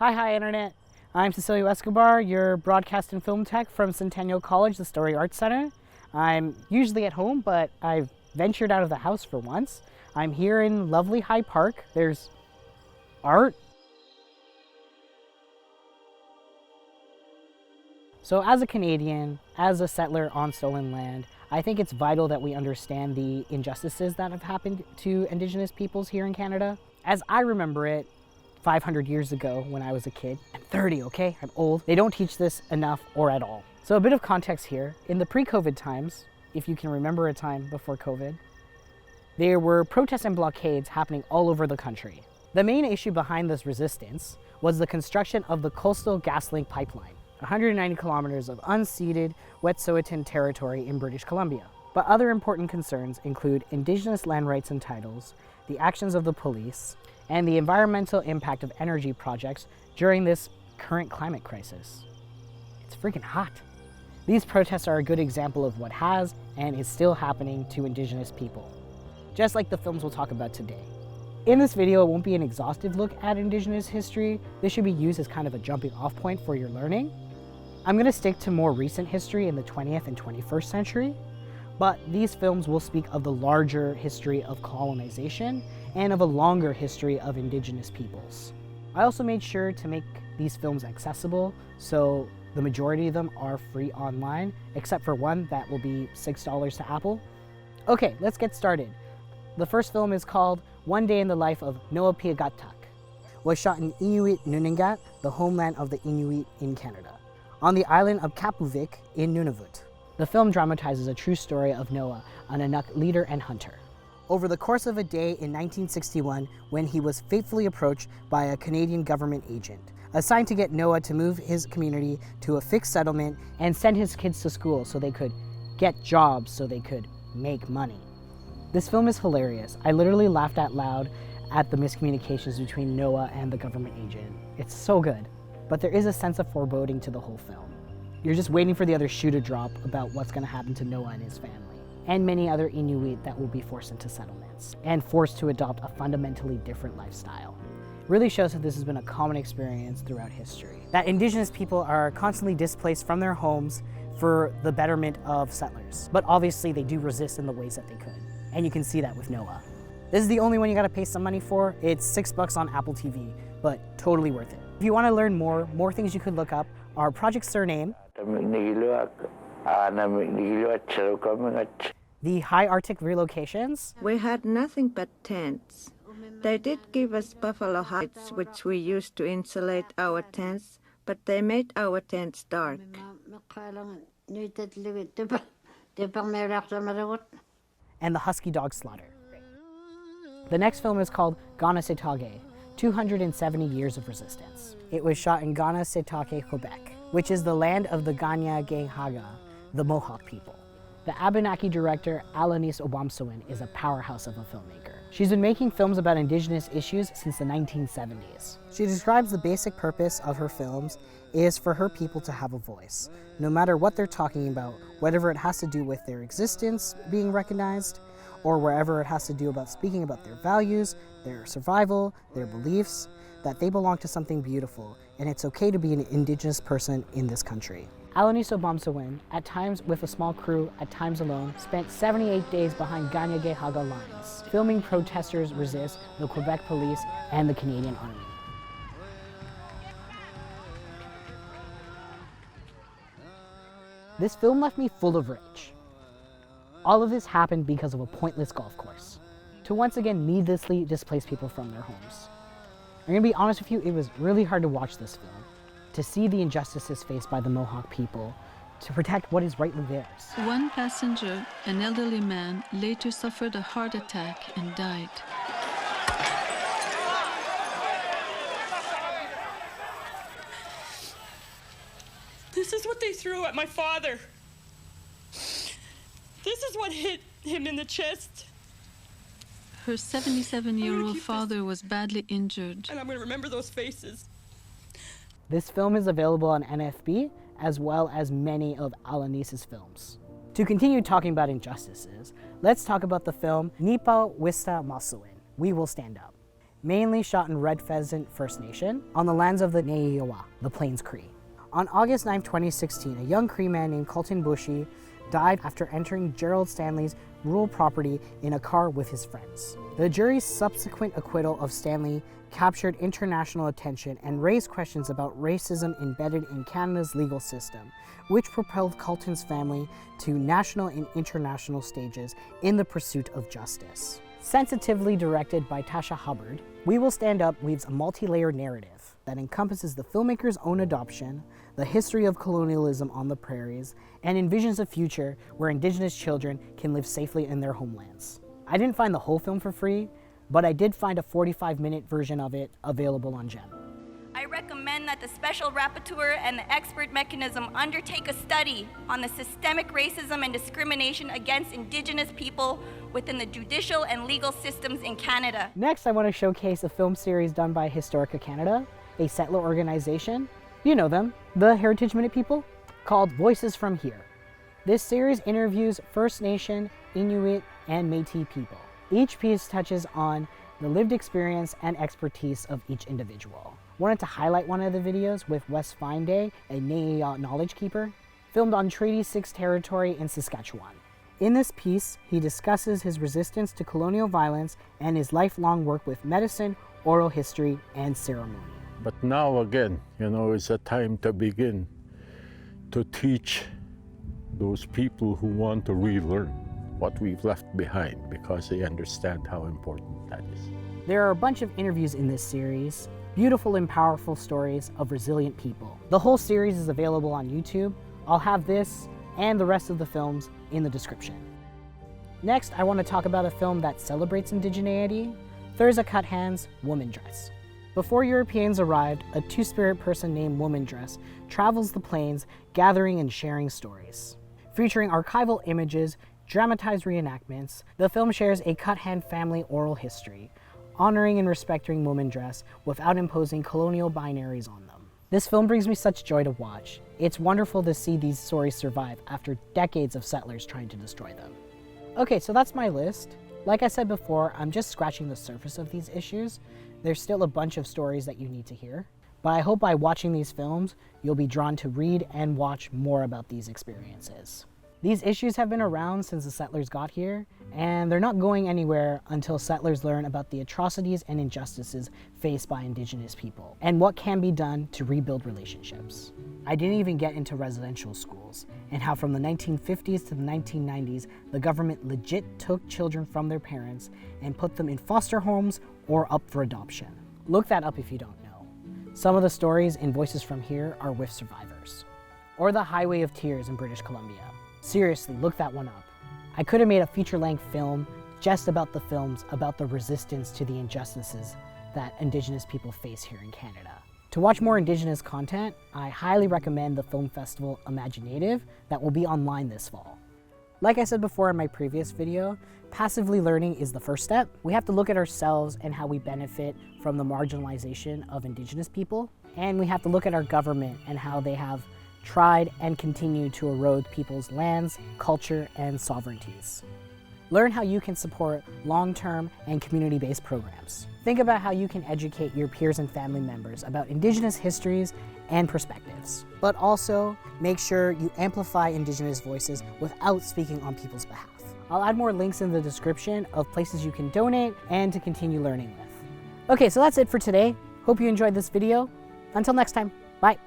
Hi, Internet. I'm Cecilio Escobar, your broadcast and film tech from Centennial College, the Story Arts Center. I'm usually at home, but I've ventured out of the house for once. I'm here in lovely High Park. There's art. So as a Canadian, as a settler on stolen land, I think it's vital that we understand the injustices that have happened to Indigenous peoples here in Canada. As I remember it, 500 years ago when I was a kid. I'm 30, okay? I'm old. They don't teach this enough or at all. So a bit of context here. In the pre-COVID times, if you can remember a time before COVID, there were protests and blockades happening all over the country. The main issue behind this resistance was the construction of the Coastal GasLink pipeline, 190 kilometers of unceded Wet'suwet'en territory in British Columbia. But other important concerns include Indigenous land rights and titles, the actions of the police, and the environmental impact of energy projects during this current climate crisis. It's freaking hot. These protests are a good example of what has and is still happening to Indigenous people, just like the films we'll talk about today. In this video, it won't be an exhaustive look at Indigenous history. This should be used as kind of a jumping off point for your learning. I'm going to stick to more recent history in the 20th and 21st century, but these films will speak of the larger history of colonization and of a longer history of Indigenous peoples. I also made sure to make these films accessible, so the majority of them are free online, except for one that will be $6 to Apple. Okay, let's get started. The first film is called One Day in the Life of Noah Piugattuk. Was shot in Inuit Nunavut, the homeland of the Inuit in Canada, on the island of Kapuvik in Nunavut. The film dramatizes a true story of Noah, an Inuk leader and hunter. Over the course of a day in 1961, when he was fatefully approached by a Canadian government agent, assigned to get Noah to move his community to a fixed settlement and send his kids to school so they could get jobs, so they could make money. This film is hilarious. I literally laughed out loud at the miscommunications between Noah and the government agent. It's so good, but there is a sense of foreboding to the whole film. You're just waiting for the other shoe to drop about what's going to happen to Noah and his family, and many other Inuit that will be forced into settlements and forced to adopt a fundamentally different lifestyle. It really shows that this has been a common experience throughout history, that Indigenous people are constantly displaced from their homes for the betterment of settlers. But obviously they do resist in the ways that they could, and you can see that with Noah. This is the only one you gotta pay some money for. It's $6 on Apple TV, but totally worth it. If you wanna learn more things you could look up are Project Surname, the High Arctic relocations. We had nothing but tents. They did give us buffalo hides, which we used to insulate our tents, but they made our tents dark. And the Husky Dog Slaughter. The next film is called Kanehsatake, 270 Years of Resistance. It was shot in Kanehsatake, Quebec, which is the land of the Kanehsatake, the Mohawk people. The Abenaki director Inuit-Inuit is a powerhouse of a filmmaker. She's been making films about Indigenous issues since the 1970s. She describes the basic purpose of her films is for her people to have a voice, no matter what they're talking about, whatever it has to do with their existence being recognized, or wherever it has to do about speaking about their values, their survival, their beliefs, that they belong to something beautiful, and it's okay to be an Indigenous person in this country. Inuit-Inuit, at times with a small crew, at times alone, spent 78 days behind Kanehsatake lines, filming protesters resist the Quebec police and the Canadian Army. This film left me full of rage. All of this happened because of a pointless golf course, to once again needlessly displace people from their homes. I'm gonna be honest with you, it was really hard to watch this film, to see the injustices faced by the Mohawk people, to protect what is rightly theirs. One passenger, an elderly man, later suffered a heart attack and died. This is what they threw at my father. This is what hit him in the chest. Her 77-year-old father was badly injured. And I'm gonna remember those faces. This film is available on NFB, as well as many of Alanis's films. To continue talking about injustices, let's talk about the film Nîpawistamâsowin, We Will Stand Up. mainly shot in Red Pheasant First Nation on the lands of the Nîiwa, the Plains Cree. On August 9, 2016, a young Cree man named Colton Bushy died after entering Gerald Stanley's rural property in a car with his friends. The jury's subsequent acquittal of Stanley captured international attention and raised questions about racism embedded in Canada's legal system, which propelled Colton's family to national and international stages in the pursuit of justice. Sensitively directed by Tasha Hubbard, We Will Stand Up weaves a multi-layered narrative that encompasses the filmmaker's own adoption, the history of colonialism on the prairies, and envisions a future where Indigenous children can live safely in their homelands. I didn't find the whole film for free, but I did find a 45-minute version of it available on GEM. I recommend that the Special Rapporteur and the expert mechanism undertake a study on the systemic racism and discrimination against Indigenous people within the judicial and legal systems in Canada. Next, I want to showcase a film series done by Historica Canada, a settler organization. You know them, the Heritage Minute people, called Voices from Here. This series interviews First Nation, Inuit, and Métis people. Each piece touches on the lived experience and expertise of each individual. Wanted to highlight one of the videos with Wes Finday, a Nîiwa knowledge keeper, filmed on Treaty 6 territory in Saskatchewan. In this piece, he discusses his resistance to colonial violence and his lifelong work with medicine, oral history, and ceremony. But now again, it's a time to begin to teach those people who want to relearn what we've left behind, because they understand how important that is. There are a bunch of interviews in this series, beautiful and powerful stories of resilient people. The whole series is available on YouTube. I'll have this and the rest of the films in the description. Next, I want to talk about a film that celebrates indigeneity, Thurza Cuthand's Woman Dress. Before Europeans arrived, a two-spirit person named Woman Dress travels the plains, gathering and sharing stories. Featuring archival images, dramatized reenactments, the film shares a Cuthand family oral history, honoring and respecting Woman Dress without imposing colonial binaries on them. This film brings me such joy to watch. It's wonderful to see these stories survive after decades of settlers trying to destroy them. Okay, so that's my list. Like I said before, I'm just scratching the surface of these issues. There's still a bunch of stories that you need to hear. But I hope by watching these films, you'll be drawn to read and watch more about these experiences. These issues have been around since the settlers got here, and they're not going anywhere until settlers learn about the atrocities and injustices faced by Indigenous people, and what can be done to rebuild relationships. I didn't even get into residential schools, and how from the 1950s to the 1990s, the government legit took children from their parents and put them in foster homes or up for adoption. Look that up if you don't know. Some of the stories in Voices from Here are with survivors. Or the Highway of Tears in British Columbia. Seriously, look that one up. I could have made a feature-length film just about the films about the resistance to the injustices that Indigenous people face here in Canada. To watch more Indigenous content, I highly recommend the film festival Imaginative that will be online this fall. Like I said before in my previous video, passively learning is the first step. We have to look at ourselves and how we benefit from the marginalization of Indigenous people, and we have to look at our government and how they have tried and continue to erode people's lands, culture, and sovereignties. Learn how you can support long-term and community-based programs. Think about how you can educate your peers and family members about Indigenous histories and perspectives. But also, make sure you amplify Indigenous voices without speaking on people's behalf. I'll add more links in the description of places you can donate and to continue learning with. Okay, so that's it for today. Hope you enjoyed this video. Until next time, bye.